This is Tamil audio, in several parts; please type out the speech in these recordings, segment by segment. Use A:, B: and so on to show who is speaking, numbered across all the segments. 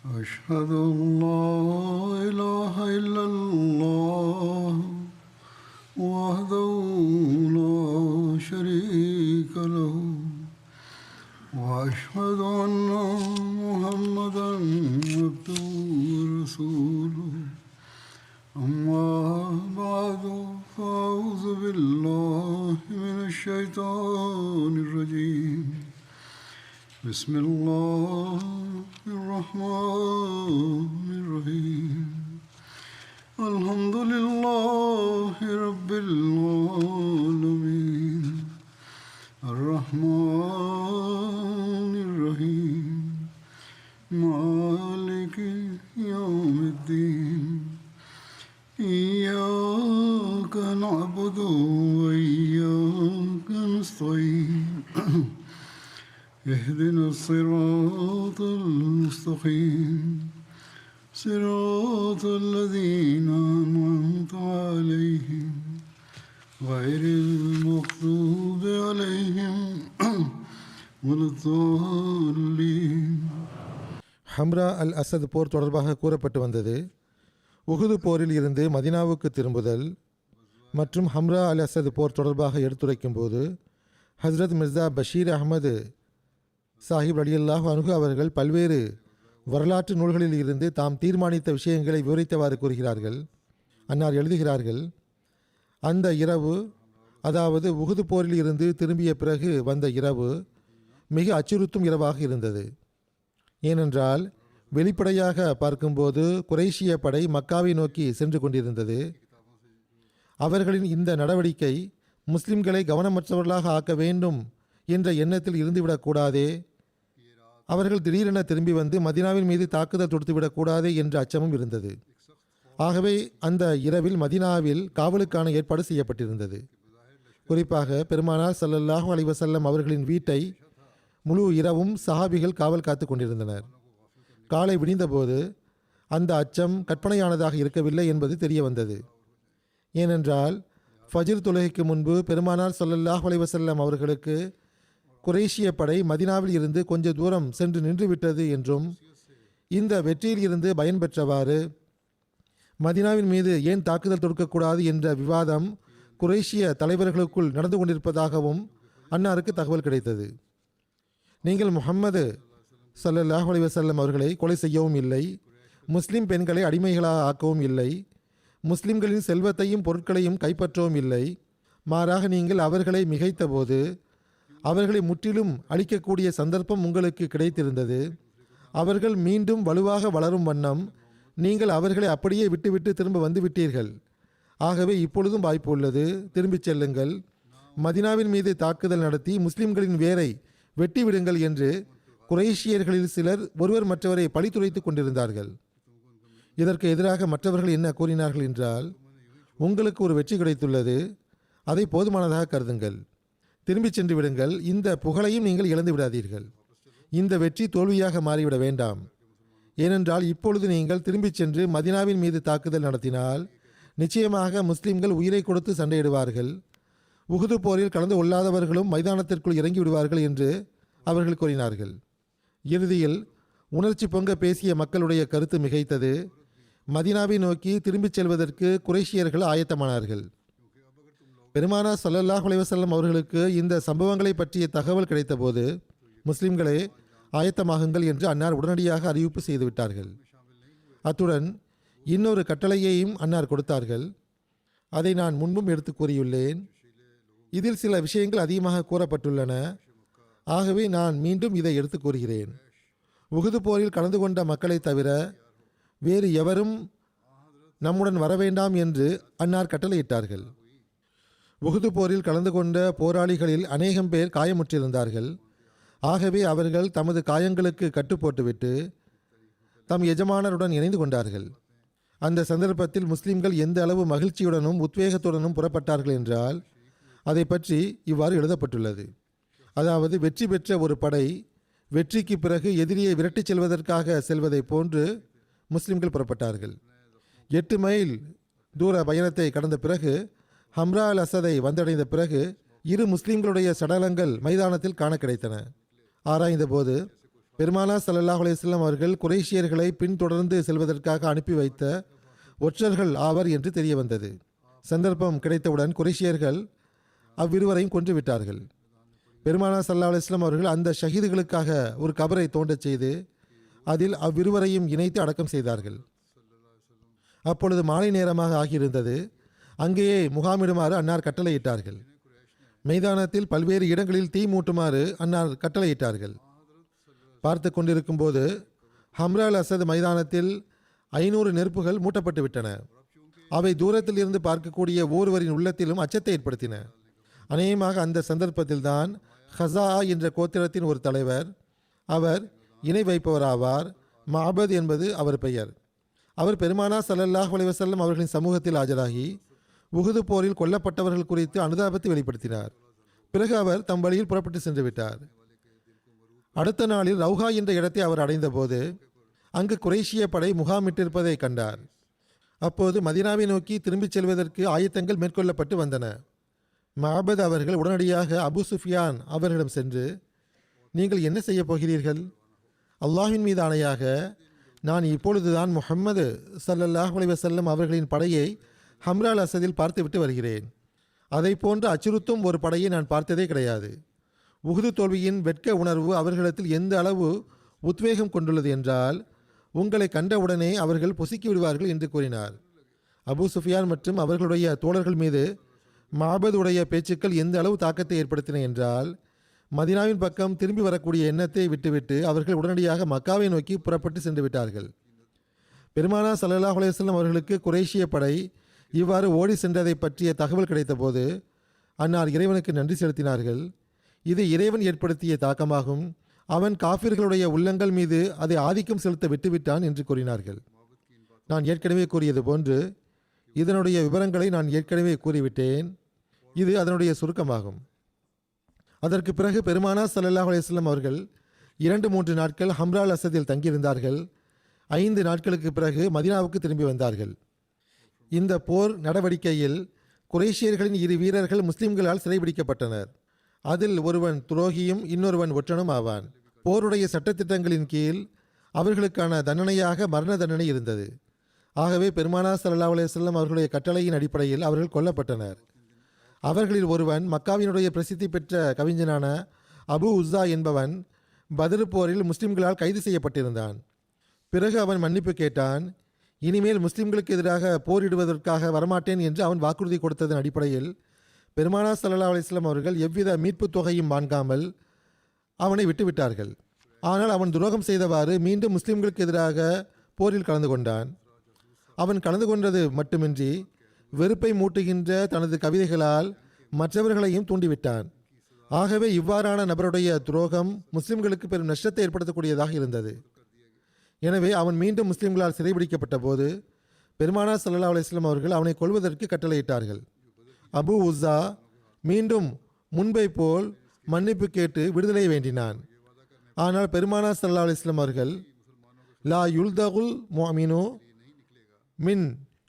A: أشهد أن لا إله إلا الله وحده لا شريك له وأشهد أن محمدا عبده ورسوله أما بعد فأعوذ بالله من الشيطان الرجيم بسم الله الرحمن الرحيم الحمد لله رب العالمين الرحمن الرحيم مالك يوم الدين إياك نعبد وإياك نستعين اهدنا الصراط المستقيم صراط الذين أنعمت عليهم غير المغضوب عليهم ولا الضالين.
B: ஹம்ரா அல் அசத் போர் தொடர்பாக கூறப்பட்டு வந்தது. உஹுது போரில் இருந்து மதினாவுக்கு திரும்புதல் மற்றும் ஹம்ரா அல் அசத் போர் தொடர்பாக எடுத்துரைக்கும் போது ஹஸ்ரத் மிர்சா பஷீர் அஹமது சாஹிப் ரலியல்லாஹு அன்ஹு அவர்கள் பல்வேறு வரலாற்று நூல்களில் இருந்து தாம் தீர்மானித்த விஷயங்களை விவரித்தவாறு கூறுகிறார்கள். அன்னார் எழுதுகிறார்கள், அந்த இரவு, அதாவது உஹுது போரில் இருந்து திரும்பிய பிறகு வந்த இரவு மிக அச்சுறுத்தும் இரவாக இருந்தது. ஏனென்றால் வெளிப்படையாக பார்க்கும்போது குறைஷிய படை மக்காவை நோக்கி சென்று கொண்டிருந்தது. அவர்களின் இந்த நடவடிக்கை முஸ்லிம்களை கவனமற்றவர்களாக ஆக்க வேண்டும் என்ற எண்ணத்தில் இருந்துவிடக்கூடாதே, அவர்கள் திடீரென திரும்பி வந்து மதினாவின் மீது தாக்குதல் தொடுத்துவிடக்கூடாதே என்ற அச்சமும் இருந்தது. ஆகவே அந்த இரவில் மதினாவில் காவலுக்கான ஏற்பாடு செய்யப்பட்டிருந்தது. குறிப்பாக பெருமானார் ஸல்லல்லாஹு அலைஹி வஸல்லம் அவர்களின் வீட்டை முழு இரவும் சஹாபிகள் காவல் காத்து கொண்டிருந்தனர். காலை விடிந்தபோது அந்த அச்சம் கற்பனையானதாக இருக்கவில்லை என்பது தெரிய வந்தது. ஏனென்றால் ஃபஜ்ர் தொழுகைக்கு முன்பு பெருமானார் ஸல்லல்லாஹு அலைஹி வஸல்லம் அவர்களுக்கு குறைஷிய படை மதினாவில் இருந்து கொஞ்ச தூரம் சென்று நின்றுவிட்டது என்றும் இந்த வெற்றியில் இருந்து பயன் பெற்றவாறு மதினாவின் மீது ஏன் தாக்குதல் தொடுக்கக்கூடாது என்ற விவாதம் குறைஷிய தலைவர்களுக்குள் நடந்து கொண்டிருப்பதாகவும் அன்னாருக்கு தகவல் கிடைத்தது. நீங்கள் முஹம்மது ஸல்லல்லாஹு அலைஹி வஸல்லம் அவர்களை கொலை செய்யவும் இல்லை, முஸ்லிம் பெண்களை அடிமைகளாக ஆக்கவும் இல்லை, முஸ்லிம்களின் செல்வத்தையும் பொருட்களையும் கைப்பற்றவும் இல்லை, மாறாக நீங்கள் அவர்களை மிகைத்த போது அவர்களை முற்றிலும் அழிக்கக்கூடிய சந்தர்ப்பம் உங்களுக்கு கிடைத்திருந்தது. அவர்கள் மீண்டும் வலுவாக வளரும் வண்ணம் நீங்கள் அவர்களை அப்படியே விட்டுவிட்டு திரும்ப வந்துவிட்டீர்கள். ஆகவே இப்பொழுதும் வாய்ப்பு உள்ளது, திரும்பிச் செல்லுங்கள், மதினாவின் மீது தாக்குதல் நடத்தி முஸ்லிம்களின் வேரை வெட்டிவிடுங்கள் என்று குறைஷியர்களில் சிலர் ஒருவர் மற்றவரை பழித்துரைத்து கொண்டிருந்தார்கள். இதற்கு எதிராக மற்றவர்கள் என்ன கூறினார்கள் என்றால், உங்களுக்கு ஒரு வெற்றி கிடைத்துள்ளது, அதை போதுமானதாக கருதுங்கள், திரும்பி சென்று விடுங்கள், இந்த புகழையும் நீங்கள் இழந்து விடாதீர்கள், இந்த வெற்றி தோல்வியாக மாறிவிட வேண்டாம். ஏனென்றால் இப்பொழுது நீங்கள் திரும்பிச் சென்று மதினாவின் மீது தாக்குதல் நடத்தினால் நிச்சயமாக முஸ்லிம்கள் உயிரை கொடுத்து சண்டையிடுவார்கள், உஹுது போரில் கலந்து கொள்ளாதவர்களும் மைதானத்திற்குள் இறங்கி விடுவார்கள் என்று அவர்கள் கூறினார்கள். இறுதியில் உணர்ச்சி பொங்க பேசிய மக்களுடைய கருத்து மிகைத்தது. மதினாவை நோக்கி திரும்பிச் செல்வதற்கு குறைஷியர்கள் ஆயத்தமானார்கள். பெருமானார் ஸல்லல்லாஹு அலைஹி வஸல்லம் அவர்களுக்கு இந்த சம்பவங்களை பற்றிய தகவல் கிடைத்தபோது முஸ்லிம்களே ஆயத்தமாகுங்கள் என்று அன்னார் உடனடியாக அறிவிப்பு செய்துவிட்டார்கள். அத்துடன் இன்னொரு கட்டளையையும் அன்னார் கொடுத்தார்கள். அதை நான் முன்பும் எடுத்து கூறியுள்ளேன். இதில் சில விஷயங்கள் அதிகமாக கூறப்பட்டுள்ளன. ஆகவே நான் மீண்டும் இதை எடுத்து கூறுகிறேன். உஹுது போரில் கலந்து கொண்ட மக்களை தவிர வேறு எவரும் நம்முடன் வரவேண்டாம் என்று அன்னார் கட்டளையிட்டார்கள். உஹுது போரில் கலந்து கொண்ட போராளிகளில் அநேகம் பேர் காயமுற்றிருந்தார்கள். ஆகவே அவர்கள் தமது காயங்களுக்கு கட்டுப்போட்டுவிட்டு தம் எஜமானருடன் இணைந்து கொண்டார்கள். அந்த சந்தர்ப்பத்தில் முஸ்லிம்கள் எந்த அளவு மகிழ்ச்சியுடனும் உத்வேகத்துடனும் புறப்பட்டார்கள் என்றால் அதை பற்றி இவ்வாறு எழுதப்பட்டுள்ளது. அதாவது வெற்றி பெற்ற ஒரு படை வெற்றிக்கு பிறகு எதிரியை விரட்டிச் செல்வதற்காக செல்வதை போன்று முஸ்லிம்கள் புறப்பட்டார்கள். 8 மைல் தூர பயணத்தை கடந்த பிறகு ஹம்ரா அல் அசதை வந்தடைந்த பிறகு இரு முஸ்லிம்களுடைய சடலங்கள் மைதானத்தில் காண கிடைத்தன. ஆராய்ந்த போது பெருமானா ஸல்லல்லாஹு அலைஹி வஸல்லம் அவர்கள் குறைஷியர்களை பின்தொடர்ந்து செல்வதற்காக அனுப்பி வைத்த ஒற்றர்கள் ஆவர் என்று தெரிய வந்தது. சந்தர்ப்பம் கிடைத்தவுடன் குறைஷியர்கள் அவ்விருவரையும் கொன்று விட்டார்கள். பெருமானா ஸல்லல்லாஹு அலைஹி வஸல்லம் அவர்கள் அந்த ஷஹீதுகளுக்காக ஒரு கபரை தோண்டச் செய்து அதில் அவ்விருவரையும் இணைத்து அடக்கம் செய்தார்கள். அப்பொழுது மாலை நேரமாக ஆகியிருந்தது. அங்கேயே முகாமிடுமாறு அன்னார் கட்டளையிட்டார்கள். மைதானத்தில் பல்வேறு இடங்களில் தீ மூட்டுமாறு அன்னார் கட்டளையிட்டார்கள். பார்த்து கொண்டிருக்கும் போது ஹம்ரா அல் அசத் மைதானத்தில் 500 நெருப்புகள் மூட்டப்பட்டு விட்டன. அவை தூரத்தில் இருந்து பார்க்கக்கூடிய ஒருவரின் உள்ளத்திலும் அச்சத்தை ஏற்படுத்தின. அநேகமாக அந்த சந்தர்ப்பத்தில்தான் ஹசா என்ற கோத்திரத்தின் ஒரு தலைவர், அவர் இணை வைப்பவராவார், மஅபத் என்பது அவர் பெயர். அவர் பெருமானா ஸல்லல்லாஹு அலைஹி வஸல்லம் அவர்களின் சமூகத்தில் ஆஜராகி உஹுது போரில் கொல்லப்பட்டவர்கள் குறித்து அனுதாபத்தை வெளிப்படுத்தினார். பிறகு அவர் தம் வழியில் புறப்பட்டு சென்று விட்டார். அடுத்த நாளில் ரவுஹா என்ற இடத்தை அவர் அடைந்தபோது அங்கு குறைஷிய படை முகாமிட்டிருப்பதை கண்டார். அப்போது மதீனாவை நோக்கி திரும்பிச் செல்வதற்கு ஆயத்தங்கள் மேற்கொள்ளப்பட்டு வந்தன. மஅபத் அவர்கள் உடனடியாக அபு சுஃபியான் அவர்களிடம் சென்று, நீங்கள் என்ன செய்ய போகிறீர்கள்? அல்லாஹ்வின் மீது ஆணையாக நான் இப்பொழுதுதான் முஹம்மது ஸல்லல்லாஹு அலைஹி வஸல்லம் அவர்களின் படையை ஹம்ரா அல் அசதில் பார்த்துவிட்டு வருகிறேன். அதை போன்று அச்சுறுத்தும் ஒரு படையை நான் பார்த்ததே கிடையாது. உஹுது தோல்வியின் வெட்க உணர்வு அவர்களிடத்தில் எந்த அளவு உத்வேகம் கொண்டுள்ளது என்றால் உங்களை கண்டவுடனே அவர்கள் பொசுக்கி விடுவார்கள் என்று கூறினார். அபு சுஃபியான் மற்றும் அவர்களுடைய தோழர்கள் மீது மஅபதுடைய பேச்சுக்கள் எந்த அளவு தாக்கத்தை ஏற்படுத்தின என்றால் மதீனாவின் பக்கம் திரும்பி வரக்கூடிய எண்ணத்தை விட்டுவிட்டு அவர்கள் உடனடியாக மக்காவை நோக்கி புறப்பட்டு சென்று விட்டார்கள். பெருமானா ஸல்லல்லாஹு அலைஹி வஸல்லம் அவர்களுக்கு குறைஷிய படை இவ்வாறு ஓடி சென்றதை பற்றிய தகவல் கிடைத்தபோது அன்னார் இறைவனுக்கு நன்றி செலுத்தினார்கள். இது இறைவன் ஏற்படுத்திய தாக்கமாகும். அவன் காஃபிர்களுடைய உள்ளங்கள் மீது அதை ஆதிக்கம் செலுத்த விட்டுவிட்டான் என்று கூறினார்கள். நான் ஏற்கனவே கூறியது போன்று இதனுடைய விவரங்களை நான் ஏற்கனவே கூறிவிட்டேன். இது அதனுடைய சுருக்கமாகும். அதற்கு பிறகு பெருமானா ஸல்லல்லாஹு அலைஹி வஸல்லம் அவர்கள் 2-3 நாட்கள் ஹம்ரா அல் அசதில் தங்கியிருந்தார்கள். 5 நாட்களுக்கு பிறகு மதீனாவுக்கு திரும்பி வந்தார்கள். இந்த போர் நடவடிக்கையில் குறைஷியர்களின் 2 வீரர்கள் முஸ்லிம்களால் சிறைபிடிக்கப்பட்டனர். அதில் ஒருவன் துரோகியும் இன்னொருவன் ஒற்றனும் ஆவான். போருடைய சட்டத்திட்டங்களின் கீழ் அவர்களுக்கான தண்டனையாக மரண தண்டனை இருந்தது. ஆகவே பெருமானா ஸல்லல்லாஹு அலைஹி வஸல்லம் அவர்களுடைய கட்டளையின் அடிப்படையில் அவர்கள் கொல்லப்பட்டனர். அவர்களில் ஒருவன் மக்காவினுடைய பிரசித்தி பெற்ற கவிஞனான அபு உஸ்ஸா என்பவன் பத்ர் போரில் முஸ்லிம்களால் கைது செய்யப்பட்டிருந்தான். பிறகு அவன் மன்னிப்பு கேட்டான். இனிமேல் முஸ்லிம்களுக்கு எதிராக போரிடுவதற்காக வரமாட்டேன் என்று அவன் வாக்குறுதி கொடுத்ததன் அடிப்படையில் பெருமானா ஸல்லல்லாஹு அலைஹி வஸல்லம் அவர்கள் எவ்வித மீட்பு தொகையும் வாங்காமல் அவனை விட்டுவிட்டார்கள். ஆனால் அவன் துரோகம் செய்தவாறு மீண்டும் முஸ்லிம்களுக்கு எதிராக போரில் கலந்து கொண்டான். அவன் கலந்து கொண்டது மட்டுமின்றி வெறுப்பை மூட்டுகின்ற தனது கவிதைகளால் மற்றவர்களையும் தூண்டிவிட்டான். ஆகவே இவ்வாறான நபருடைய துரோகம் முஸ்லிம்களுக்கு பெரும் நஷ்டத்தை ஏற்படுத்தக்கூடியதாக இருந்தது. எனவே அவன் மீண்டும் முஸ்லிம்களால் சிறைபிடிக்கப்பட்ட போது பெருமானா ஸல்லல்லாஹு அலைஹி வஸல்லம் அவர்கள் அவனை கொல்வதற்கு கட்டளையிட்டார்கள். அபு உஸ்ஸா மீண்டும் முன்பை போல் மன்னிப்பு கேட்டு விடுதலை வேண்டினான். ஆனால் பெருமானா ஸல்லல்லாஹு அலைஹி வஸல்லம் அவர்கள் லா யுல்தகுல் முஅமினு மின்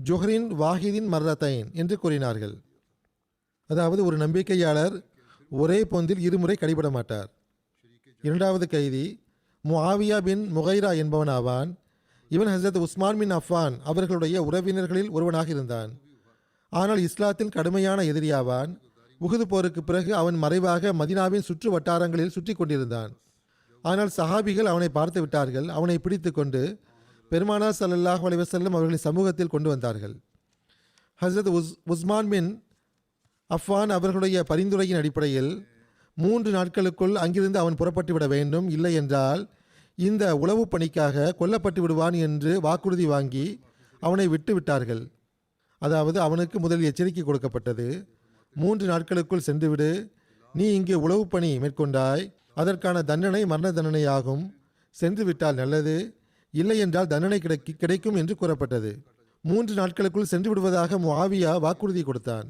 B: ஜொஹரின் வாஹிதின் மர்ரத்தைன் என்று கூறினார்கள். அதாவது ஒரு நம்பிக்கையாளர் ஒரே பொந்தில் 2 முறை கடிபட மாட்டார். 2வது கைதி முஆவியா பின் முகைரா என்பவன் ஆவான். இவன் ஹஸரத் உஸ்மான் பின் அஃபான் அவர்களுடைய உறவினர்களில் ஒருவனாக இருந்தான். ஆனால் இஸ்லாத்தின் கடுமையான எதிரியாவான். உஹுது போருக்கு பிறகு அவன் மறைவாக மதீனாவின் சுற்று வட்டாரங்களில் சுற்றி கொண்டிருந்தான். ஆனால் சஹாபிகள் அவனை பார்த்து விட்டார்கள். அவனை பிடித்து கொண்டு பெருமானா ஸல்லல்லாஹு அலைஹி வஸல்லம் அவர்களின் சமூகத்தில் கொண்டு வந்தார்கள். ஹஸரத் உஸ்மான் பின் அஃபான் அவர்களுடைய பரிந்துரையின் அடிப்படையில் 3 நாட்களுக்குள் அங்கிருந்து அவன் புறப்பட்டு விட வேண்டும், இல்லை என்றால் இந்த உளவு பணிக்காக கொல்லப்பட்டு விடுவான் என்று வாக்குறுதி வாங்கி அவனை விட்டு விட்டார்கள். அதாவது அவனுக்கு முதலில் எச்சரிக்கை கொடுக்கப்பட்டது, 3 நாட்களுக்குள் சென்றுவிடு, நீ இங்கே உளவு பணி மேற்கொண்டாய், அதற்கான தண்டனை மரண தண்டனையாகும், சென்று விட்டால் நல்லது, இல்லை என்றால் தண்டனை கிடைக்கும் என்று கூறப்பட்டது. 3 நாட்களுக்குள் சென்று விடுவதாக முஆவியா வாக்குறுதி கொடுத்தான்.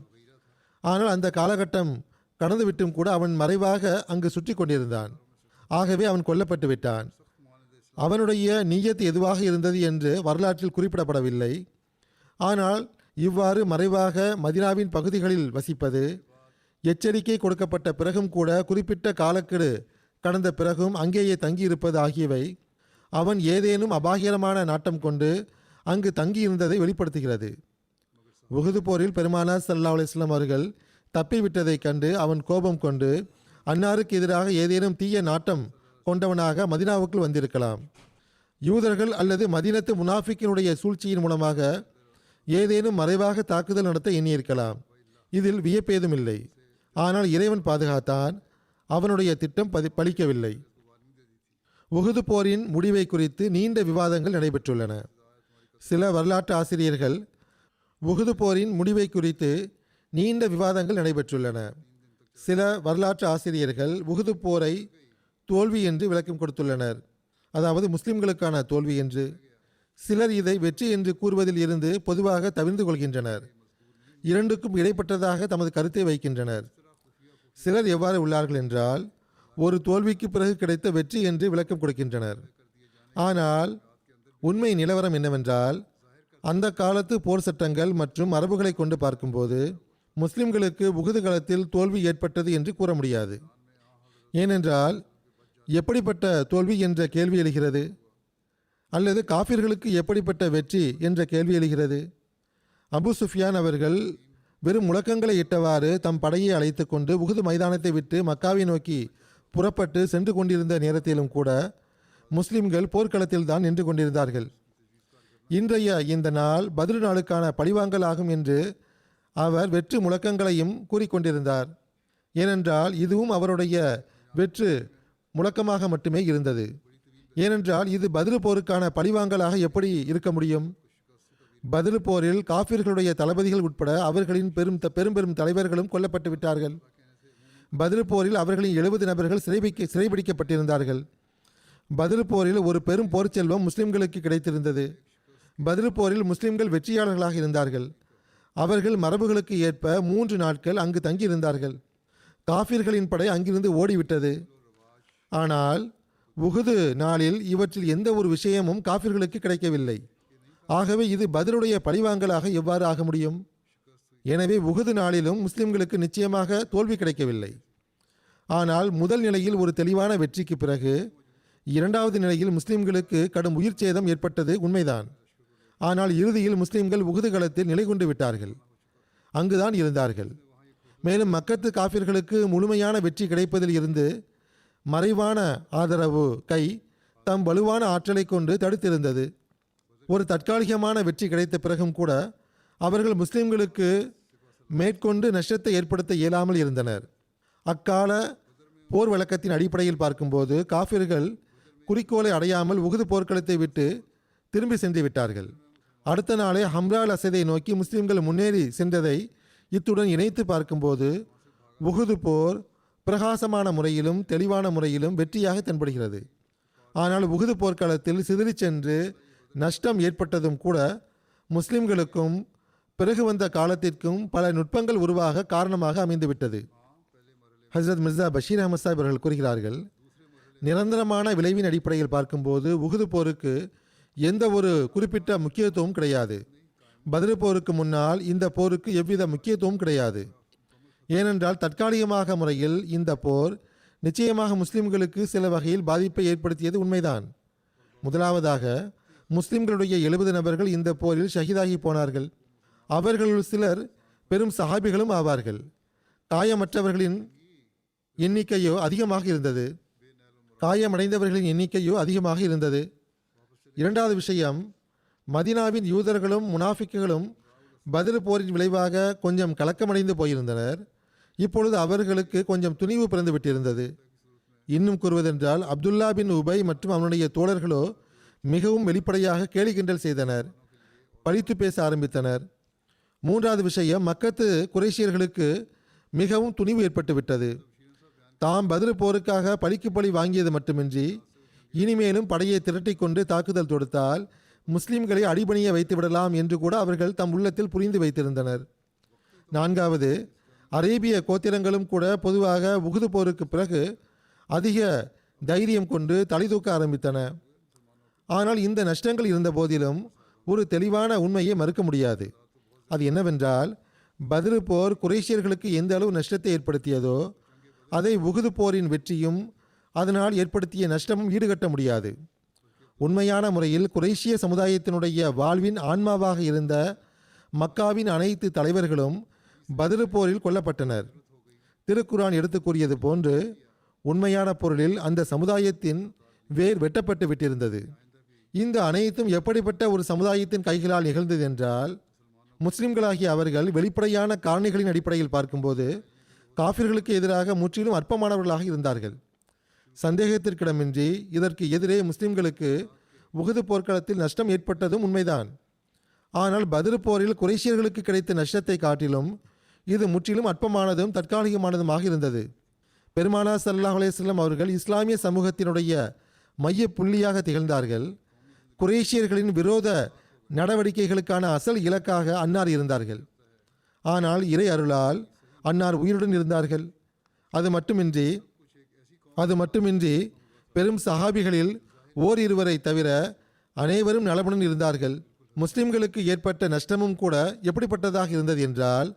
B: ஆனால் அந்த காலகட்டம் கடந்துவிட்டும் கூட அவன் மறைவாக அங்கு சுற்றி கொண்டிருந்தான். ஆகவே அவன் கொல்லப்பட்டு விட்டான். அவனுடைய நியத் எதுவாக இருந்தது என்று வரலாற்றில் குறிப்பிடப்படவில்லை. ஆனால் இவ்வாறு மறைவாக மதீனாவின் பகுதிகளில் வசிப்பது, எச்சரிக்கை கொடுக்கப்பட்ட பிறகும் கூட குறிப்பிட்ட காலக்கெடு கடந்த பிறகும் அங்கேயே தங்கியிருப்பது ஆகியவை அவன் ஏதேனும் அபாகிரமான நாட்டம் கொண்டு அங்கு தங்கியிருந்ததை வெளிப்படுத்துகிறது. உஹது போரில் பெருமானார் ஸல்லல்லாஹு அலைஹி வஸல்லம் அவர்கள் தப்பிவிட்டதைக் கண்டு அவன் கோபம் கொண்டு அன்னாருக்கு எதிராக ஏதேனும் தீய நாட்டம் கொண்டவனாக மதினாவுக்குள் வந்திருக்கலாம். யூதர்கள் அல்லது மதீனத்து முனாஃபிக்கினுடைய சூழ்ச்சியின் மூலமாக ஏதேனும் மறைவாக தாக்குதல் நடத்த எண்ணியிருக்கலாம். இதில் வியப்பேதுமில்லை. ஆனால் இறைவன் பாதுகாத்தான். அவனுடைய திட்டம் பலிக்கவில்லை. உஹது போரின் முடிவை குறித்து நீண்ட விவாதங்கள் நடைபெற்றுள்ளன. சில வரலாற்று ஆசிரியர்கள் உஹது போரின் முடிவை குறித்து நீண்ட விவாதங்கள் நடைபெற்றுள்ளன. சில வரலாற்று ஆசிரியர்கள் உஹது போரை தோல்வி என்று விளக்கம் கொடுத்துள்ளனர், அதாவது முஸ்லிம்களுக்கான தோல்வி என்று. சிலர் இதை வெற்றி என்று கூறுவதில் இருந்து பொதுவாக தவிர்ந்து கொள்கின்றனர். இரண்டுக்கும் இடைப்பட்டதாக தமது கருத்தை வைக்கின்றனர். சிலர் எவ்வாறு உள்ளார்கள் என்றால், ஒரு தோல்விக்கு பிறகு கிடைத்த வெற்றி என்று விளக்கம் கொடுக்கின்றனர். ஆனால் உண்மை நிலவரம் என்னவென்றால், அந்த காலத்து போர் சட்டங்கள் மற்றும் மரபுகளை கொண்டு பார்க்கும்போது முஸ்லிம்களுக்கு உஹது களத்தில் தோல்வி ஏற்பட்டது என்று கூற முடியாது. ஏனென்றால் எப்படிப்பட்ட தோல்வி என்ற கேள்வி எழுகிறது, அல்லது காஃபிர்களுக்கு எப்படிப்பட்ட வெற்றி என்ற கேள்வி எழுகிறது. அபு சுஃபியான் அவர்கள் வெறும் முழக்கங்களை இட்டவாறு தம் படையை அழைத்து கொண்டு உஹது மைதானத்தை விட்டு மக்காவை நோக்கி புறப்பட்டு சென்று கொண்டிருந்த நேரத்திலும் கூட முஸ்லிம்கள் போர்க்களத்தில் தான் நின்று கொண்டிருந்தார்கள். இன்றைய இந்த நாள் பத்ர் நாளுக்கான பழிவாங்கல் ஆகும் என்று அவர் வெற்று முழக்கங்களையும் கூறிக்கொண்டிருந்தார். ஏனென்றால் இதுவும் அவருடைய வெற்று முழக்கமாக மட்டுமே இருந்தது. ஏனென்றால் இது பத்ர் போருக்கான பழிவாங்கலாக எப்படி இருக்க முடியும்? பத்ர் போரில் காஃபிர்களுடைய தளபதிகள் உட்பட அவர்களின் பெரும் தலைவர்களும் கொல்லப்பட்டு விட்டார்கள். பத்ர் போரில் அவர்களின் 70 நபர்கள் சிறைபிடிக்கப்பட்டிருந்தார்கள். பத்ர் போரில் ஒரு பெரும் போர் செல்வம் முஸ்லிம்களுக்கு கிடைத்திருந்தது. பத்ர் போரில் முஸ்லிம்கள் வெற்றியாளர்களாக இருந்தார்கள். அவர்கள் மரபுகளுக்கு ஏற்ப 3 நாட்கள் அங்கு தங்கியிருந்தார்கள். காஃபிர்களின் படை அங்கிருந்து ஓடிவிட்டது. ஆனால் உஹது நாளில் இவற்றில் எந்த ஒரு விஷயமும் காஃபிர்களுக்கு கிடைக்கவில்லை. ஆகவே இது பத்ருடைய பழிவாங்கலாக எவ்வாறு ஆக முடியும்? எனவே உஹது நாளிலும் முஸ்லிம்களுக்கு நிச்சயமாக தோல்வி கிடைக்கவில்லை. ஆனால் முதல் நிலையில் ஒரு தெளிவான வெற்றிக்கு பிறகு இரண்டாவது நிலையில் முஸ்லிம்களுக்கு கடும் உயிர் சேதம் ஏற்பட்டது உண்மைதான். ஆனால் இறுதியில் முஸ்லிம்கள் உஹது களத்தில் நிலை கொண்டு விட்டார்கள். அங்குதான் இருந்தார்கள். மேலும் மக்கத்து காஃபிர்களுக்கு முழுமையான வெற்றி கிடைப்பதில் இருந்து மறைவான ஆதரவு கை தம் வலுவான ஆற்றலை கொண்டு தடுத்திருந்தது. ஒரு தற்காலிகமான வெற்றி கிடைத்த பிறகும் கூட அவர்கள் முஸ்லிம்களுக்கு மேற்கொண்டு நஷ்டத்தை ஏற்படுத்த இயலாமல் இருந்தனர். அக்கால போர் வழக்கத்தின் அடிப்படையில் பார்க்கும்போது காஃபிர்கள் குறிக்கோளை அடையாமல் உஹது போர்க்களத்தை விட்டு திரும்பி சென்று விட்டார்கள். அடுத்த நாளே ஹம்ரா அல் அசதை நோக்கி முஸ்லிம்கள் முன்னேறி சென்றதை இத்துடன் இணைத்து பார்க்கும்போது உஹது போர் பிரகாசமான முறையிலும் தெளிவான முறையிலும் வெற்றியாக தென்படுகிறது. ஆனால் உஹது போர்க்களத்தில் சிதறி சென்று நஷ்டம் ஏற்பட்டதும் கூட முஸ்லிம்களுக்கும் பிறகு வந்த காலத்திற்கும் பல நுட்பங்கள் உருவாக காரணமாக அமைந்துவிட்டது. ஹஜ்ரத் மிர்சா பஷீர் அஹமத் சாஹிப் அவர்கள் கூறுகிறார்கள், நிரந்தரமான விளைவின் அடிப்படையில் பார்க்கும்போது உஹது போருக்கு எந்த ஒரு குறிப்பிட்ட முக்கியத்துவம் கிடையாது. பத்ர் போருக்கு முன்னால் இந்த போருக்கு எவ்வித முக்கியத்துவம் கிடையாது. ஏனென்றால் தற்காலிகமாக முறையில் இந்த போர் நிச்சயமாக முஸ்லிம்களுக்கு சில வகையில் பாதிப்பை ஏற்படுத்தியது உண்மைதான். முதலாவதாக முஸ்லிம்களுடைய 70 நபர்கள் இந்த போரில் ஷஹீதாகி போனார்கள். அவர்களுள் சிலர் பெரும் சஹாபிகளும் ஆவார்கள். காயமற்றவர்களின் எண்ணிக்கையோ அதிகமாக இருந்தது. காயமடைந்தவர்களின் எண்ணிக்கையோ அதிகமாக இருந்தது. இரண்டாவது விஷயம், மதீனாவின் யூதர்களும் முனாஃபிக்குகளும் பத்ர் போரின் விளைவாக கொஞ்சம் கலக்கமடைந்து போயிருந்தனர். இப்பொழுது அவர்களுக்கு கொஞ்சம் துணிவு பிறந்து விட்டிருந்தது. இன்னும் கூறுவதென்றால் அப்துல்லா பின் உபை மற்றும் அவனுடைய தோழர்களோ மிகவும் வெளிப்படையாக கேலி கிண்டல் செய்தனர், பழித்து பேச ஆரம்பித்தனர். மூன்றாவது விஷயம், மக்கத்து குறைஷியர்களுக்கு மிகவும் துணிவு ஏற்பட்டுவிட்டது. தாம் பத்ர் போருக்காக பழிக்கு பழி வாங்கியது மட்டுமின்றி இனிமேலும் படையை திரட்டி கொண்டு தாக்குதல் தொடுத்தால் முஸ்லிம்களை அடிபணிய வைத்து விடலாம் என்று கூட அவர்கள் தம் உள்ளத்தில் புரிந்து வைத்திருந்தனர். நான்காவது, அரேபிய கோத்திரங்களும் கூட பொதுவாக உஹது போருக்கு பிறகு அதிக தைரியம் கொண்டு தலை தூக்க ஆரம்பித்தன. ஆனால் இந்த நஷ்டங்கள் இருந்த போதிலும் ஒரு தெளிவான உண்மையை மறுக்க முடியாது. அது என்னவென்றால், பத்ர் போர் குறைஷியர்களுக்கு எந்த அளவு நஷ்டத்தை ஏற்படுத்தியதோ அதை உஹது போரின் வெற்றியும் அதனால் ஏற்படுத்திய நஷ்டமும் ஈடுகட்ட முடியாது. உண்மையான முறையில் குறைஷிய சமுதாயத்தினுடைய வாழ்வின் ஆன்மாவாக இருந்த மக்காவின் அனைத்து தலைவர்களும் பத்ர் போரில் கொல்லப்பட்டனர். திருக்குரான் எடுத்து கூறியது போன்று உண்மையான பொருளில் அந்த சமுதாயத்தின் வேர் வெட்டப்பட்டு விட்டிருந்தது. இந்த அனைத்தும் எப்படிப்பட்ட ஒரு சமுதாயத்தின் கைகளால் நிகழ்ந்தது என்றால், முஸ்லிம்களாகிய அவர்கள் வெளிப்படையான காரணிகளின் அடிப்படையில் பார்க்கும்போது காஃபிர்களுக்கு எதிராக முற்றிலும் அற்பமானவர்களாக இருந்தார்கள். சந்தேகத்திற்கிடமின்றி இதற்கு எதிரே முஸ்லிம்களுக்கு உஹது போர்க்களத்தில் நஷ்டம் ஏற்பட்டதும் உண்மைதான். ஆனால் பத்ர் போரில் குறைஷியர்களுக்கு கிடைத்த நஷ்டத்தை காட்டிலும் இது முற்றிலும் அற்பமானதும் தற்காலிகமானதுமாக இருந்தது. பெருமானார் ஸல்லல்லாஹு அலைஹி வஸல்லம் அவர்கள் இஸ்லாமிய சமூகத்தினுடைய மைய புள்ளியாக திகழ்ந்தார்கள். குறைஷியர்களின் விரோத நடவடிக்கைகளுக்கான அசல் இலக்காக அன்னார் இருந்தார்கள். ஆனால் இறை அருளால் அன்னார் உயிருடன் இருந்தார்கள். அது மட்டுமின்றி பெரும் சஹாபிகளில் ஓரிருவரை தவிர அனைவரும் நலமுடன் இருந்தார்கள். முஸ்லிம்களுக்கு ஏற்பட்ட நஷ்டமும் கூட எப்படிப்பட்டதாக இருந்தது என்றால்,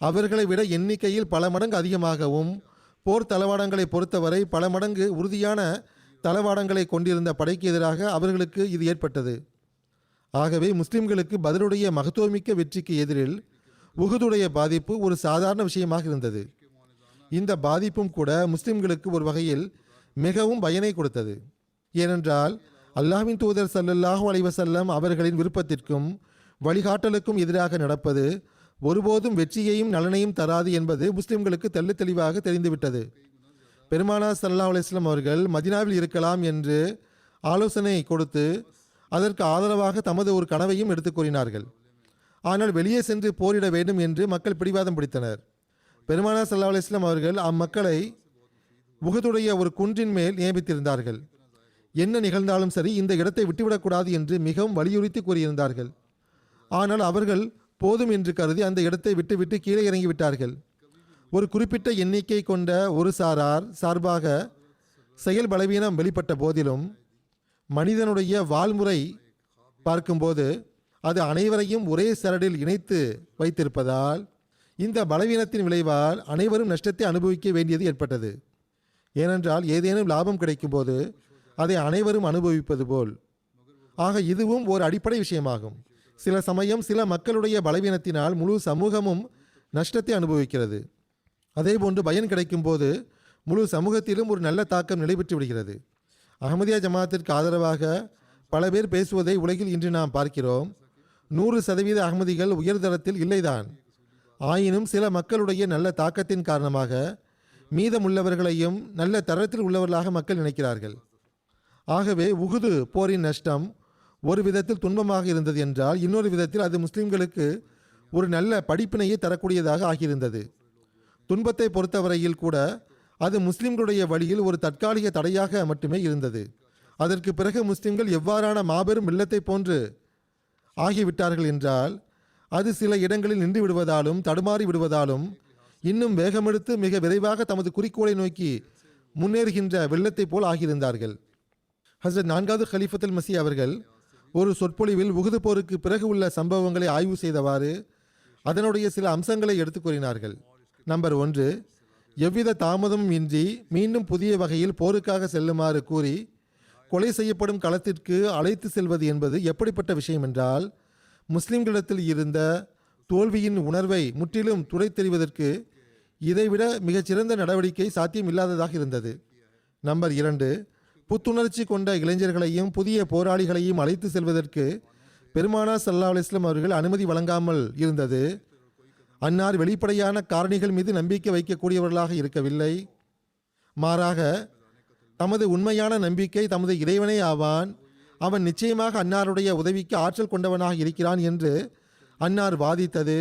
B: அவர்களை விட எண்ணிக்கையில் பல மடங்கு அதிகமாகவும், போர் தளவாடங்களை பொறுத்தவரை பல மடங்கு உறுதியான தளவாடங்களை கொண்டிருந்த படைக்கு எதிராக அவர்களுக்கு இது ஏற்பட்டது. ஆகவே முஸ்லிம்களுக்கு பத்ருடைய மகத்துவமிக்க வெற்றிக்கு எதிரில் உஹதுடைய பாதிப்பு ஒரு சாதாரண விஷயமாக இருந்தது. இந்த பாதிப்பும் கூட முஸ்லிம்களுக்கு ஒரு வகையில் மிகவும் பயனை கொடுத்தது. ஏனென்றால் அல்லாஹ்வின் தூதர் ஸல்லல்லாஹு அலைஹி வஸல்லம் அவர்களின் விருப்பத்திற்கும் வழிகாட்டலுக்கும் எதிராக நடப்பது ஒருபோதும் வெற்றியையும் நலனையும் தராது என்பது முஸ்லிம்களுக்கு தெள்ளத் தெளிவாக தெரிந்துவிட்டது. பெருமானார் ஸல்லல்லாஹு அலைஹி வஸல்லம் அவர்கள் மதீனாவில் இருக்கலாம் என்று ஆலோசனை கொடுத்து அதற்கு ஆதரவாக தமது ஒரு கனவையும் எடுத்துக் கூறினார்கள். ஆனால் வெளியே சென்று போரிட வேண்டும் என்று மக்கள் பிடிவாதம் பிடித்தனர். பெருமானார் ஸல்லல்லாஹு அலைஹி வஸல்லம் அவர்கள் அம்மக்களை உஹதுடைய ஒரு குன்றின் மேல் நியமித்திருந்தார்கள். என்ன நிகழ்ந்தாலும் சரி இந்த இடத்தை விட்டுவிடக்கூடாது என்று மிகவும் வலியுறுத்தி கூறியிருந்தார்கள். ஆனால் அவர்கள் போதும் என்று கருதி அந்த இடத்தை விட்டுவிட்டு கீழே இறங்கிவிட்டார்கள். ஒரு குறிப்பிட்ட எண்ணிக்கை கொண்ட ஒரு சார்பாக செயல் பலவீனம் வெளிப்பட்ட போதிலும் மனிதனுடைய வாழ்முறை பார்க்கும்போது அது அனைவரையும் ஒரே சரடில் இணைத்து வைத்திருப்பதால் இந்த பலவீனத்தின் விளைவால் அனைவரும் நஷ்டத்தை அனுபவிக்க வேண்டியது ஏற்பட்டது. ஏனென்றால் ஏதேனும் லாபம் கிடைக்கும்போது அதை அனைவரும் அனுபவிப்பது போல். ஆக இதுவும் ஒரு அடிப்படை விஷயமாகும். சில சமயம் சில மக்களுடைய பலவீனத்தினால் முழு சமூகமும் நஷ்டத்தை அனுபவிக்கிறது. அதேபோன்று பயன் கிடைக்கும் போது முழு சமூகத்திலும் ஒரு நல்ல தாக்கம் நிலைபெற்று விடுகிறது. அஹ்மதியா ஜமாத்திற்கு ஆதரவாக பல பேர் பேசுவதை உலகில் இன்று நாம் பார்க்கிறோம். 100% அஹ்மதிகள் உயர்தரத்தில் இல்லைதான். ஆயினும் சில மக்களுடைய நல்ல தாக்கத்தின் காரணமாக மீதமுள்ளவர்களையும் நல்ல தரத்தில் உள்ளவர்களாக மக்கள் நினைக்கிறார்கள். ஆகவே உஹது போரின் நஷ்டம் ஒரு விதத்தில் துன்பமாக இருந்தது என்றால், இன்னொரு விதத்தில் அது முஸ்லிம்களுக்கு ஒரு நல்ல படிப்பினையை தரக்கூடியதாக ஆகியிருந்தது. துன்பத்தை பொறுத்தவரையில் கூட அது முஸ்லிம்களுடைய வழியில் ஒரு தற்காலிக தடையாக மட்டுமே இருந்தது. அதற்கு பிறகு முஸ்லிம்கள் எவ்வாறான மாபெரும் வெள்ளத்தை போன்று ஆகிவிட்டார்கள் என்றால், அது சில இடங்களில் நின்று விடுவதாலும் தடுமாறி விடுவதாலும் இன்னும் வேகமெடுத்து மிக விரைவாக தமது குறிக்கோளை நோக்கி முன்னேறுகின்ற வெள்ளத்தை போல் ஆகியிருந்தார்கள். ஹஸ்ரத் 4வது கலீஃபத்துல் மஸீஹ் அவர்கள் ஒரு சொற்பொழிவில் உஹது போருக்கு பிறகு உள்ள சம்பவங்களை ஆய்வு செய்தவாறு அதனுடைய சில அம்சங்களை எடுத்து கூறினார்கள். நம்பர் 1, எவ்வித தாமதமும் இன்றி மீண்டும் புதிய வகையில் போருக்காக செல்லுமாறு கூறி கொலை செய்யப்படும் களத்திற்கு அழைத்து செல்வது என்பது எப்படிப்பட்ட விஷயம் என்றால், முஸ்லிம்களிடத்தில் இருந்த தோல்வியின் உணர்வை முற்றிலும் துடைத்தெறிவதற்கு இதைவிட மிகச்சிறந்த நடவடிக்கை சாத்தியம் இல்லாததாக இருந்தது. நம்பர் 2, புத்துணர்ச்சி கொண்ட இளைஞர்களையும் புதிய போராளிகளையும் அழைத்து செல்வதற்கு பெருமானார் ஸல்லல்லாஹு அலைஹி வஸல்லம் அவர்கள் அனுமதி வழங்காமல் இருந்தது. அன்னார் வெளிப்படையான காரணிகள் மீது நம்பிக்கை வைக்கக்கூடியவர்களாக இருக்கவில்லை. மாறாக தமது உண்மையான நம்பிக்கை தமது இறைவனே ஆவான், அவன் நிச்சயமாக அன்னாருடைய உதவிக்கு ஆற்றல் கொண்டவனாக இருக்கிறான் என்று அன்னார் வாதித்தது.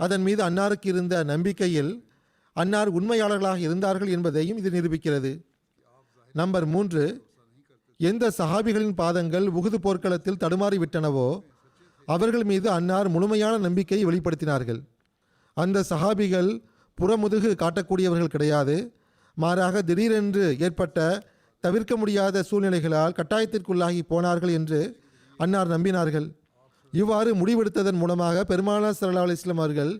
B: அதன் மீது அன்னாருக்கு இருந்த நம்பிக்கையில் அன்னார் உண்மையாளர்களாக இருந்தார்கள் என்பதையும் இது நிரூபிக்கிறது. நம்பர் 3, எந்த சஹாபிகளின் பாதங்கள் உஹது போர்க்களத்தில் தடுமாறிவிட்டனவோ அவர்கள் மீது அன்னார் முழுமையான நம்பிக்கையை வெளிப்படுத்தினார்கள். அந்த சஹாபிகள் புறமுதுகு காட்டக்கூடியவர்கள் கிடையாது. மாறாக திடீரென்று ஏற்பட்ட தவிர்க்க முடியாத சூழ்நிலைகளால் கட்டாயத்திற்குள்ளாகி போனார்கள் என்று அன்னார் நம்பினார்கள். இவ்வாறு முடிவெடுத்ததன் மூலமாக பெருமானார் ஸல்லல்லாஹு அலைஹி வஸல்லம் அவர்கள்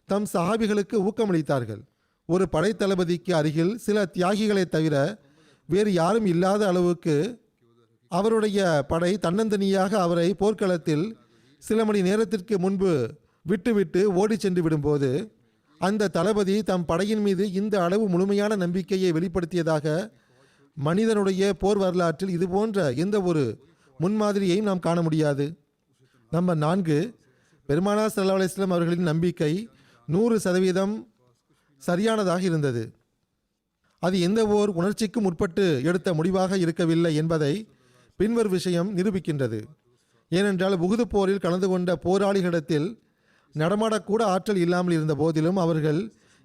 B: தம் சஹாபிகளுக்கு ஊக்கமளித்தார்கள். ஒரு படைத்தளபதிக்கு அருகில் சில தியாகிகளை தவிர வேறு யாரும் இல்லாத அளவுக்கு அவருடைய படை தன்னந்தனியாக அவரை போர்க்களத்தில் சில மணி நேரத்திற்கு முன்பு விட்டுவிட்டு ஓடி சென்று விடும்போது அந்த தளபதி தம் படையின் மீது இந்த அளவு முழுமையான நம்பிக்கையை வெளிப்படுத்தியதாக மனிதனுடைய போர் வரலாற்றில் இதுபோன்ற எந்த ஒரு முன்மாதிரியையும் நாம் காண முடியாது. நம்பர் 4, பெருமானார் ஸல்லல்லாஹு அலைஹி வஸல்லம் அவர்களின் நம்பிக்கை 100% சரியானதாக இருந்தது. அது எந்த ஓர் உணர்ச்சிக்கும் உட்பட்டு எடுத்த முடிவாக இருக்கவில்லை என்பதை பின்வரும் விஷயம் நிரூபிக்கின்றது. ஏனென்றால் உஹுது போரில் கலந்து கொண்ட போராளிகளிடத்தில் நடமாடக்கூட ஆற்றல் இல்லாமல் இருந்த போதிலும் அவர்கள்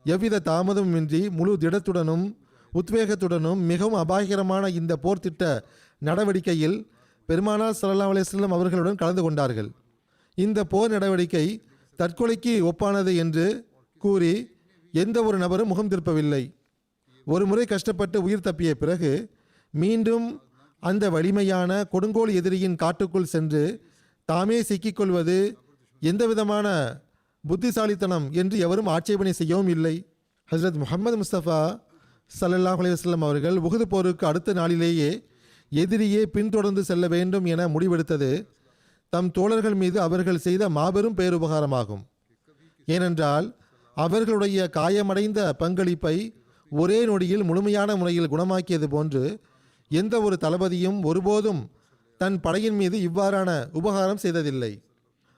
B: எவ்வித தாமதமுமின்றி முழு திடத்துடனும் உத்வேகத்துடனும் மிகவும் அபாயகரமான இந்த போர் திட்ட நடவடிக்கையில் பெருமானார் ஸல்லல்லாஹு அலைஹி வஸல்லம் அவர்களுடன் கலந்து கொண்டார்கள். இந்த போர் நடவடிக்கை தற்கொலைக்கு ஒப்பானது என்று கூறி எந்த ஒரு நபரும் முகம் திருப்பவில்லை. ஒரு முறை கஷ்டப்பட்டு உயிர் தப்பிய பிறகு மீண்டும் அந்த வலிமையான கொடுங்கோல் எதிரியின் காட்டுக்குள் சென்று தாமே சிக்கிக்கொள்வது எந்தவிதமான புத்திசாலித்தனம் என்று எவரும் ஆட்சேபனை செய்யவும் இல்லை. ஹஜ்ரத் முஹம்மது முஸ்தபா ஸல்லல்லாஹு அலைஹி வஸல்லம் அவர்கள் உஹது போருக்கு அடுத்த நாளிலேயே எதிரியே பின்தொடர்ந்து செல்ல வேண்டும் என முடிவெடுத்தது தம் தோழர்கள் மீது அவர்கள் செய்த மாபெரும் பேருபகாரமாகும். ஏனென்றால் அவர்களுடைய காயமடைந்த பங்களிப்பை ஒரே நொடியில் முழுமையான முறையில் குணமாக்கியது போன்று எந்த ஒரு தளபதியும் ஒருபோதும் தன் படையின் மீது இவ்வாறான உபகாரம் செய்ததில்லை.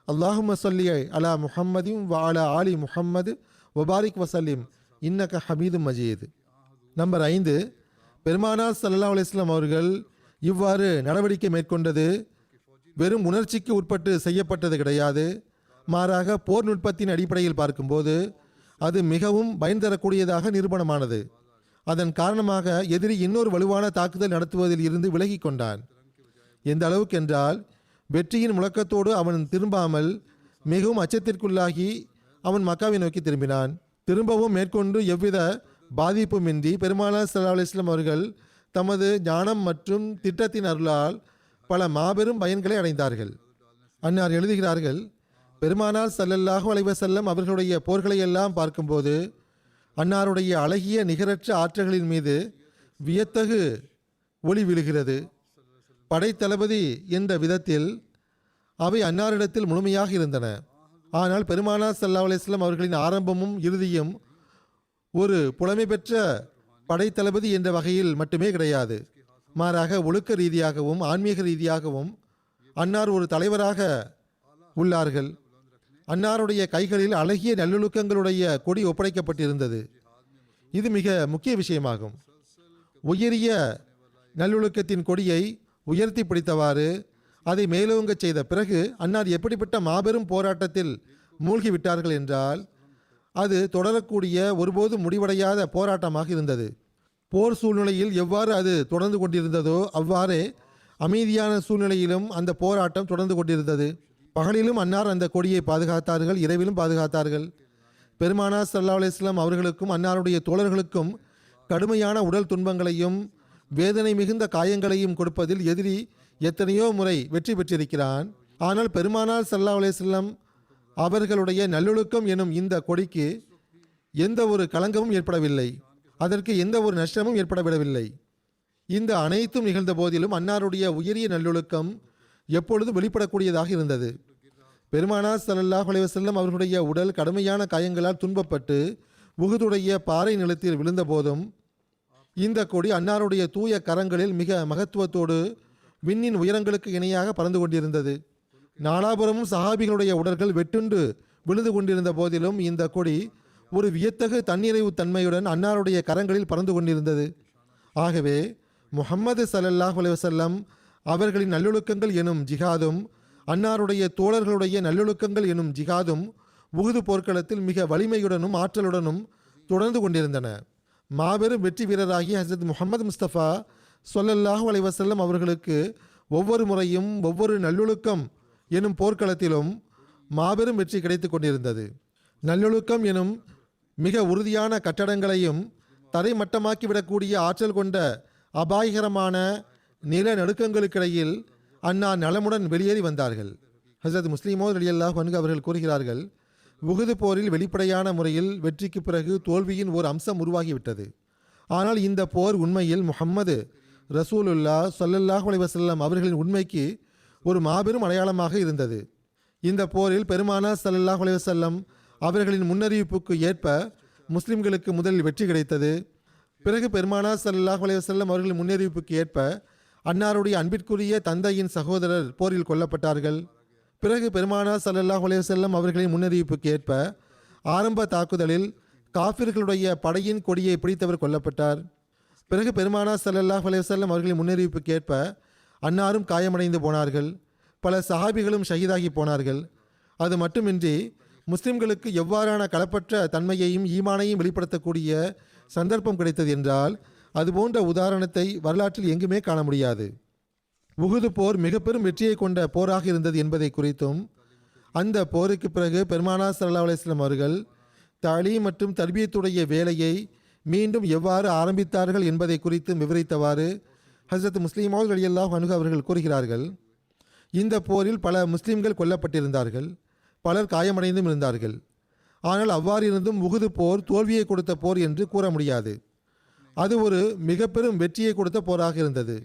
B: அல்லாஹும்ம ஸல்லி அலா முஹம்மதின் வ அலா ஆலி முஹம்மது வபாரிக் வசல்லிம் இன்னக ஹமீதும் மஜீத். நம்பர் 5, பெருமானார் ஸல்லல்லாஹு அலைஹி வஸல்லம் அவர்கள் இவ்வாறு நடவடிக்கை மேற்கொண்டது வெறும் உணர்ச்சிக்கு உட்பட்டு செய்யப்பட்டது கிடையாது. மாறாக போர் நுட்பத்தின் அடிப்படையில் பார்க்கும்போது அது மிகவும் பயன் தரக்கூடியதாக நிரூபணமானது. அதன் காரணமாக எதிரி இன்னொரு வலுவான தாக்குதல் நடத்துவதில் இருந்து விலகி கொண்டான். எந்த அளவுக்கு என்றால் வெற்றியின் முழக்கத்தோடு அவன் திரும்பாமல் மிகவும் அச்சத்திற்குள்ளாகி அவன் மக்காவை நோக்கி திரும்பினான். திரும்பவும் மேற்கொண்டு எவ்வித பாதிப்புமின்றி பெருமானார் ஸல்லல்லாஹு அலைஹி வஸல்லம் அவர்கள் தமது ஞானம் மற்றும் திட்டத்தின் அருளால் பல மாபெரும் பயன்களை அடைந்தார்கள். அன்னார் எழுதுகிறார்கள், பெருமானார் ஸல்லல்லாஹு அலைஹி வஸல்லம் அவர்களுடைய போர்களை எல்லாம் பார்க்கும்போது அன்னாருடைய அழகிய நிகரற்ற ஆற்றல்களின் மீது வியத்தகு ஒளி விழுகிறது. படைத்தளபதி என்ற விதத்தில் அவை அன்னாரிடத்தில் முழுமையாக இருந்தன. ஆனால் பெருமானார் ஸல்லல்லாஹு அலைஹி வஸல்லம் அவர்களின் ஆரம்பமும் இறுதியும் ஒரு புலமை பெற்ற படைத்தளபதி என்ற வகையில் மட்டுமே கிடையாது. மாறாக ஒழுக்க ரீதியாகவும் ஆன்மீக ரீதியாகவும் அன்னார் ஒரு தலைவராக உள்ளார்கள். அன்னாருடைய கைகளில் அழகிய நல்லொழுக்கங்களுடைய கொடி ஒப்படைக்கப்பட்டிருந்தது. இது மிக முக்கிய விஷயமாகும். உயரிய நல்லொழுக்கத்தின் கொடியை உயர்த்தி பிடித்தவாறு அதை மேலோங்க செய்த பிறகு அன்னார் எப்படிப்பட்ட மாபெரும் போராட்டத்தில் மூழ்கிவிட்டார்கள் என்றால் அது தொடரக்கூடிய ஒருபோதும் முடிவடையாத போராட்டமாக இருந்தது. போர் சூழ்நிலையில் எவ்வாறு அது தொடர்ந்து கொண்டிருந்ததோ அவ்வாறே அமைதியான சூழ்நிலையிலும் அந்த போராட்டம் தொடர்ந்து கொண்டிருந்தது. பகலிலும் அன்னார் அந்த கொடியை பாதுகாத்தார்கள், இரவிலும் பாதுகாத்தார்கள். பெருமானார் ஸல்லல்லாஹு அலைஹி வஸல்லம் அவர்களுக்கும் அன்னாருடைய தோழர்களுக்கும் கடுமையான உடல் துன்பங்களையும் வேதனை மிகுந்த காயங்களையும் கொடுப்பதில் எதிரி எத்தனையோ முறை வெற்றி பெற்றிருக்கிறான். ஆனால் பெருமானார் ஸல்லல்லாஹு அலைஹி வஸல்லம் அவர்களுடைய நல்லொழுக்கம் எனும் இந்த கொடிக்கு எந்த ஒரு களங்கமும் ஏற்படவில்லை, அதற்கு எந்த ஒரு நஷ்டமும் ஏற்படவிடவில்லை. இந்த அனைத்தும் நிகழ்ந்த போதிலும் அன்னாருடைய உயரிய நல்லொழுக்கம் எப்பொழுதும் வெளிப்படக்கூடியதாக இருந்தது. பெருமானார் ஸல்லல்லாஹு அலைஹி வஸல்லம் அவர்களுடைய உடல் கடுமையான காயங்களால் துன்பப்பட்டு உஹுதுடைய பாறை நிலத்தில் விழுந்த போதும் இந்த கொடி அன்னாருடைய தூய கரங்களில் மிக மகத்துவத்தோடு விண்ணின் உயரங்களுக்கு இணையாக பறந்து கொண்டிருந்தது. நாலாபுரமும் சஹாபிகளுடைய உடல்கள் வெட்டுண்டு விழுந்து கொண்டிருந்த போதிலும் இந்த கொடி ஒரு வியத்தகு தன்னிறைவு தன்மையுடன் அன்னாருடைய கரங்களில் பறந்து கொண்டிருந்தது. ஆகவே முஹம்மது ஸல்லல்லாஹு அலைஹி வஸல்லம் அவர்களின் நல்லொழுக்கங்கள் எனும் ஜிஹாதும் அன்னாருடைய தோழர்களுடைய நல்லொழுக்கங்கள் எனும் ஜிஹாதும் உஹுது போர்க்களத்தில் மிக வலிமையுடனும் ஆற்றலுடனும் தொடர்ந்து கொண்டிருந்தன. மாபெரும் வெற்றி வீரராகிய ஹஜ்ரத் முஹம்மது முஸ்தபா ஸல்லல்லாஹு அலைஹி வஸல்லம் அவர்களுக்கு ஒவ்வொரு முறையும் ஒவ்வொரு நல்லொழுக்கம் எனும் போர்க்களத்திலும் மாபெரும் வெற்றி கிடைத்து கொண்டிருந்தது. நல்லொழுக்கம் எனும் மிக உறுதியான கட்டடங்களையும் தரைமட்டமாக்கிவிடக்கூடிய ஆற்றல் கொண்ட அபாயகரமான நிலநடுக்கங்களுக்கிடையில் அன்னார் நலமுடன் வெளியேறி வந்தார்கள். ஹஜ்ரத் முஸ்லிமோத் ரலியல்லாஹு அன்ஹு அவர்கள் கூறுகிறார்கள், உஹுது போரில் வெளிப்படையான முறையில் வெற்றிக்கு பிறகு தோல்வியின் ஓர் அம்சம் உருவாகிவிட்டது. ஆனால் இந்த போர் உண்மையில் முஹம்மது ரசூலுல்லா ஸல்லல்லாஹு அலைஹி வஸல்லம் அவர்களின் உண்மைக்கு ஒரு மாபெரும் அடையாளமாக இருந்தது. இந்த போரில் பெருமானார் ஸல்லல்லாஹு அலைஹி வஸல்லம் அவர்களின் முன்னறிவிப்புக்கு ஏற்ப முஸ்லிம்களுக்கு முதலில் வெற்றி கிடைத்தது. பிறகு பெருமானார் ஸல்லல்லாஹு அலைஹி வஸல்லம் அவர்களின் முன்னறிவிப்புக்கு ஏற்ப அன்னாருடைய அன்பிற்குரிய தந்தையின் சகோதரர் போரில் கொல்லப்பட்டார்கள். பிறகு பெருமானார் ஸல்லல்லாஹு அலைஹி வஸல்லம் அவர்களின் முன்னறிவிப்புக்கு ஏற்ப ஆரம்ப தாக்குதலில் காஃபிர்களுடைய படையின் கொடியை பிடித்தவர் கொல்லப்பட்டார். பிறகு பெருமானார் ஸல்லல்லாஹு அலைஹி வஸல்லம் அவர்களின் முன்னறிவிப்புக்கு ஏற்ப அன்னாரும் காயமடைந்து போனார்கள். பல சஹாபிகளும் ஷஹீதாகி போனார்கள். அது மட்டுமின்றி முஸ்லிம்களுக்கு எவ்வாறான களப்பற்ற தன்மையையும் ஈமானையும் வெளிப்படுத்தக்கூடிய சந்தர்ப்பம் கிடைத்தது என்றால் அதுபோன்ற உதாரணத்தை வரலாற்றில் எங்குமே காண முடியாது. உஹுது போர் மிக பெரும் வெற்றியை கொண்ட போராக இருந்தது என்பதை குறித்தும் அந்த போருக்கு பிறகு பெருமானார் ஸல்லல்லாஹு அலைஹி வஸல்லம் அவர்கள் தலீம் மற்றும் தர்பியத்துடைய வேலையை மீண்டும் எவ்வாறு ஆரம்பித்தார்கள் என்பதை குறித்து விவரித்தவாறு ஹஸரத் முஸ்லிம் மவ்ஊத் ரலியல்லாஹு அன்ஹு அவர்கள் கூறுகிறார்கள். இந்த போரில் பல முஸ்லிம்கள் கொல்லப்பட்டிருந்தார்கள், பலர் காயமடைந்தும் இருந்தார்கள். ஆனால் அவ்வாறு இருந்தும் உஹுது போர் தோல்வியை கொடுத்த போர் என்று கூற முடியாது. அது ஒரு மிக பெரும் வெற்றியை கொடுத்த போராக இருந்தது.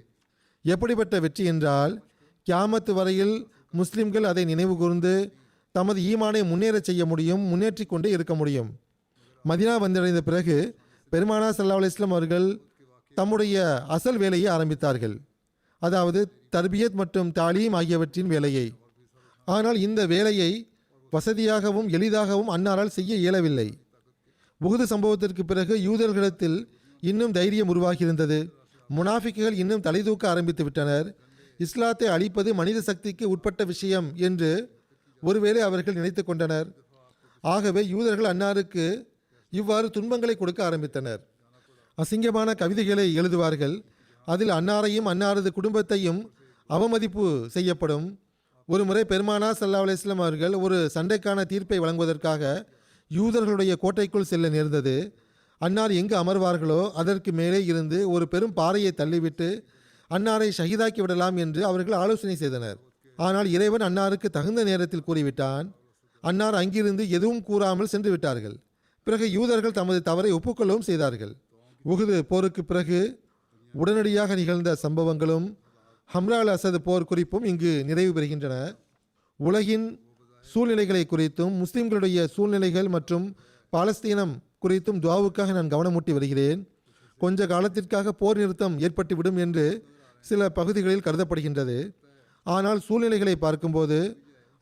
B: எப்படிப்பட்ட வெற்றி என்றால் கியாமத்து வரையில் முஸ்லிம்கள் அதை நினைவு கூர்ந்து தமது ஈமானை முன்னேறச் செய்ய முடியும், முன்னேற்றி கொண்டே இருக்க முடியும். மதினா வந்தடைந்த பிறகு பெருமானார் ஸல்லல்லாஹு அலைஹி வஸல்லம் அவர்கள் தம்முடைய அசல் வேலையை ஆரம்பித்தார்கள், அதாவது தர்பியத் மற்றும் தாலீம் ஆகியவற்றின் வேலையை. ஆனால் இந்த வேலையை வசதியாகவும் எளிதாகவும் அன்னாரால் செய்ய இயலவில்லை. உஹுது சம்பவத்திற்கு பிறகு யூதர்களிடத்தில் இன்னும் தைரியம் உருவாகியிருந்தது. முனாஃபிக்குகள் இன்னும் தலை தூக்க ஆரம்பித்து விட்டனர். இஸ்லாத்தை அழிப்பது மனித சக்திக்கு உட்பட்ட விஷயம் என்று ஒருவேளை அவர்கள் நினைத்து கொண்டனர். ஆகவே யூதர்கள் அன்னாருக்கு இவ்வாறு துன்பங்களை கொடுக்க ஆரம்பித்தனர். அசிங்கமான கவிதைகளை எழுதுவார்கள். அதில் அன்னாரையும் அன்னாரது குடும்பத்தையும் அவமதிப்பு செய்யப்படும். ஒரு முறை பெருமானார் ஸல்லல்லாஹு அலைஹி வஸல்லம் அவர்கள் ஒரு சண்டைக்கான தீர்ப்பை வழங்குவதற்காக யூதர்களுடைய கோட்டைக்குள் செல்ல நேர்ந்தது. அன்னார் எங்கு அமர்வார்களோ அதற்கு மேலே இருந்து ஒரு பெரும் பாறையை தள்ளிவிட்டு அன்னாரை ஷஹீதாக்கி விடலாம் என்று அவர்கள் ஆலோசனை செய்தனர். ஆனால் இறைவன் அன்னாருக்கு தகுந்த நேரத்தில் கூறிவிட்டான். அன்னார் அங்கிருந்து எதுவும் கூறாமல் சென்று விட்டார்கள். பிறகு யூதர்கள் தமது தவறை ஒப்புக்கொள்ளவும் செய்தார்கள். உஹுது போருக்கு பிறகு உடனடியாக நிகழ்ந்த சம்பவங்களும் ஹம்ரா அல் அசத் போர் குறிப்பும் இங்கு நிறைவு பெறுகின்றன. உலகின் சூழ்நிலைகளை குறித்தும் முஸ்லிம்களுடைய சூழ்நிலைகள் மற்றும் பாலஸ்தீனம் குறித்தும் துவாவுக்காக நான் கவனமூட்டி வருகிறேன். கொஞ்ச காலத்திற்காக போர் நிறுத்தம் ஏற்பட்டுவிடும் என்று சில பகுதிகளில் கருதப்படுகின்றது. ஆனால் சூழ்நிலைகளை பார்க்கும்போது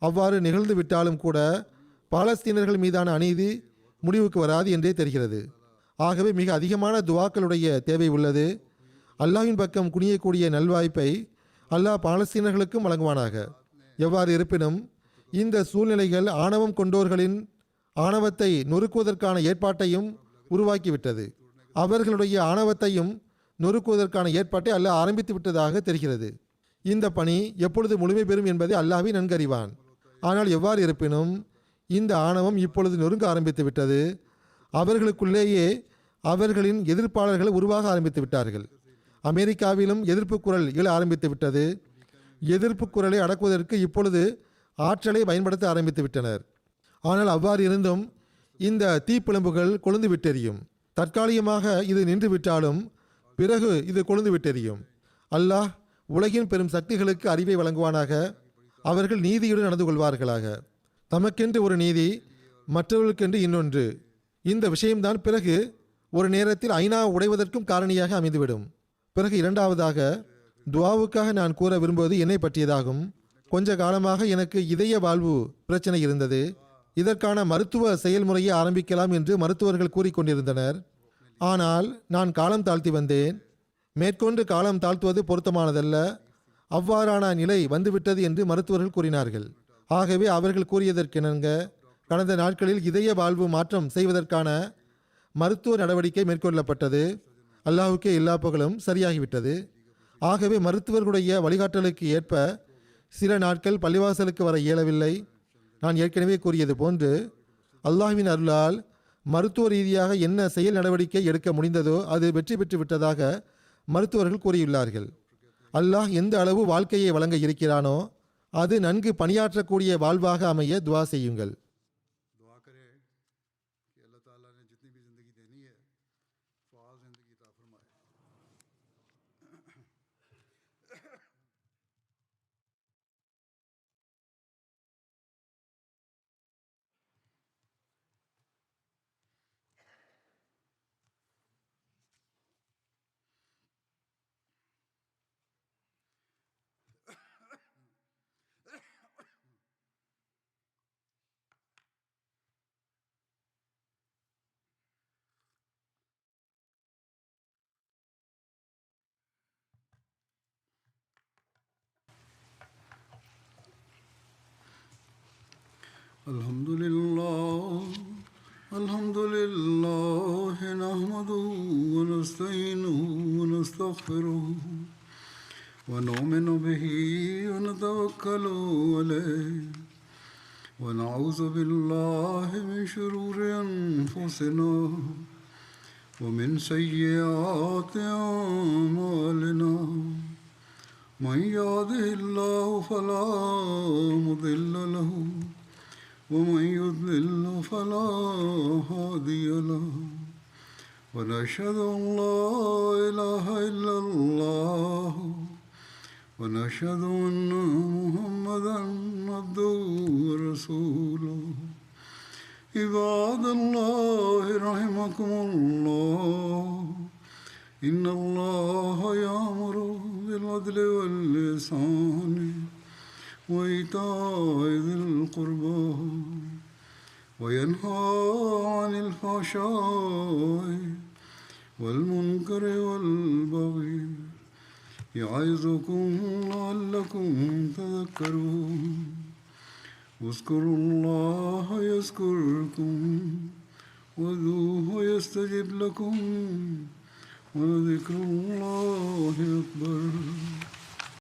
B: அவ்வாறு நிகழ்ந்து விட்டாலும் கூட பாலஸ்தீனர்கள் மீதான அநீதி முடிவுக்கு வராது என்றே தெரிகிறது. ஆகவே மிக அதிகமான துவாக்களுடைய தேவை உள்ளது. அல்லாஹ்வின் பக்கம் குனியக்கூடிய நல்வாய்ப்பை அல்லாஹ் பாலஸ்தீனர்களுக்கும் வழங்குவானாக. எவ்வாறு இருப்பினும் இந்த சூழ்நிலைகள் ஆணவம் கொண்டோர்களின் ஆணவத்தை நொறுக்குவதற்கான ஏற்பாட்டையும் உருவாக்கிவிட்டது. அவர்களுடைய ஆணவத்தையும் நொறுக்குவதற்கான ஏற்பாட்டை அல்லாஹ் ஆரம்பித்து விட்டதாக தெரிகிறது. இந்த பணி எப்பொழுது முழுமை பெறும் என்பதை அல்லாஹ்வே நன்கறிவான். ஆனால் எவ்வாறு இருப்பினும் இந்த ஆணவம் இப்பொழுது நொறுங்க ஆரம்பித்து விட்டது. அவர்களுக்குள்ளேயே அவர்களின் எதிர்ப்பாளர்கள் உருவாக ஆரம்பித்து விட்டார்கள். அமெரிக்காவிலும் எதிர்ப்பு குரல் எழ ஆரம்பித்து விட்டது. எதிர்ப்பு குரலை அடக்குவதற்கு இப்பொழுது ஆற்றலை பயன்படுத்த ஆரம்பித்து விட்டனர். ஆனால் அவ்வாறு இருந்தும் இந்த தீப்பிழம்புகள் கொழுந்து விட்டெறியும். தற்காலிகமாக இது நின்று விட்டாலும் பிறகு இது கொழுந்து விட்டெறியும். அல்லாஹ் உலகின் பெரும் சக்திகளுக்கு அறிவை வழங்குவானாக. அவர்கள் நீதியுடன் நடந்து கொள்வார்களாக. தமக்கென்று ஒரு நீதி, மற்றவர்களுக்கென்று இன்னொன்று. இந்த விஷயம்தான் பிறகு ஒரு நேரத்தில் ஐநா உடைவதற்கும் காரணியாக அமைந்துவிடும். பிறகு இரண்டாவதாக துவாவுக்காக நான் கூற விரும்புவது என்னை பற்றியதாகும். கொஞ்ச காலமாக எனக்கு இதய வாழ்வு பிரச்சனை இருந்தது. இதற்கான மருத்துவ செயல்முறையை ஆரம்பிக்கலாம் என்று மருத்துவர்கள் கூறிக்கொண்டிருந்தனர். ஆனால் நான் காலம் தாழ்த்தி வந்தேன். மேற்கொண்டு காலம் தாழ்த்துவது பொருத்தமானதல்ல, அவ்வாறான நிலை வந்துவிட்டது என்று மருத்துவர்கள் கூறினார்கள். ஆகவே அவர்கள் கூறியதற்கிணங்க கடந்த நாட்களில் இதய வாழ்வு மாற்றம் செய்வதற்கான மருத்துவ நடவடிக்கை மேற்கொள்ளப்பட்டது. அல்லாஹுக்கே எல்லா புகழும் சரியாகிவிட்டது. ஆகவே மருத்துவர்களுடைய வழிகாட்டலுக்கு ஏற்ப சில நாட்கள் பள்ளிவாசலுக்கு வர இயலவில்லை. நான் ஏற்கனவே கூறியது போன்று அல்லாஹ்வின் அருளால் மருத்துவ ரீதியாக என்ன செயல் நடவடிக்கை எடுக்க முடிந்ததோ அது வெற்றி பெற்று விட்டதாக மருத்துவர்கள் கூறியுள்ளார்கள். அல்லாஹ் எந்த அளவு வாழ்க்கையை வழங்க இருக்கிறானோ அது நன்கு பணியாற்றக்கூடிய வாழ்வாக அமைய துவா செய்யுங்கள்.
A: الحمد لله الحمد لله نحمده ونستعينه ونستغفره ونؤمن به ونتوكل عليه ونعوذ بالله من شرور أنفسنا ومن سيئات أعمالنا من يهده الله فلا مضل له ومن يضلل فلا هادي له ونشهد أن لا إله إلا الله ونشهد أن محمدا عبده ورسوله عباد الله رحمكم الله إن الله يأمر بالعدل والإحسان وإيتاء ذي القربى وينهى عن الفحشاء والمنكر والبغي يعظكم لعلكم تذكرون اذكروا الله يذكركم وادعوه يستجب لكم ولذكر الله أكبر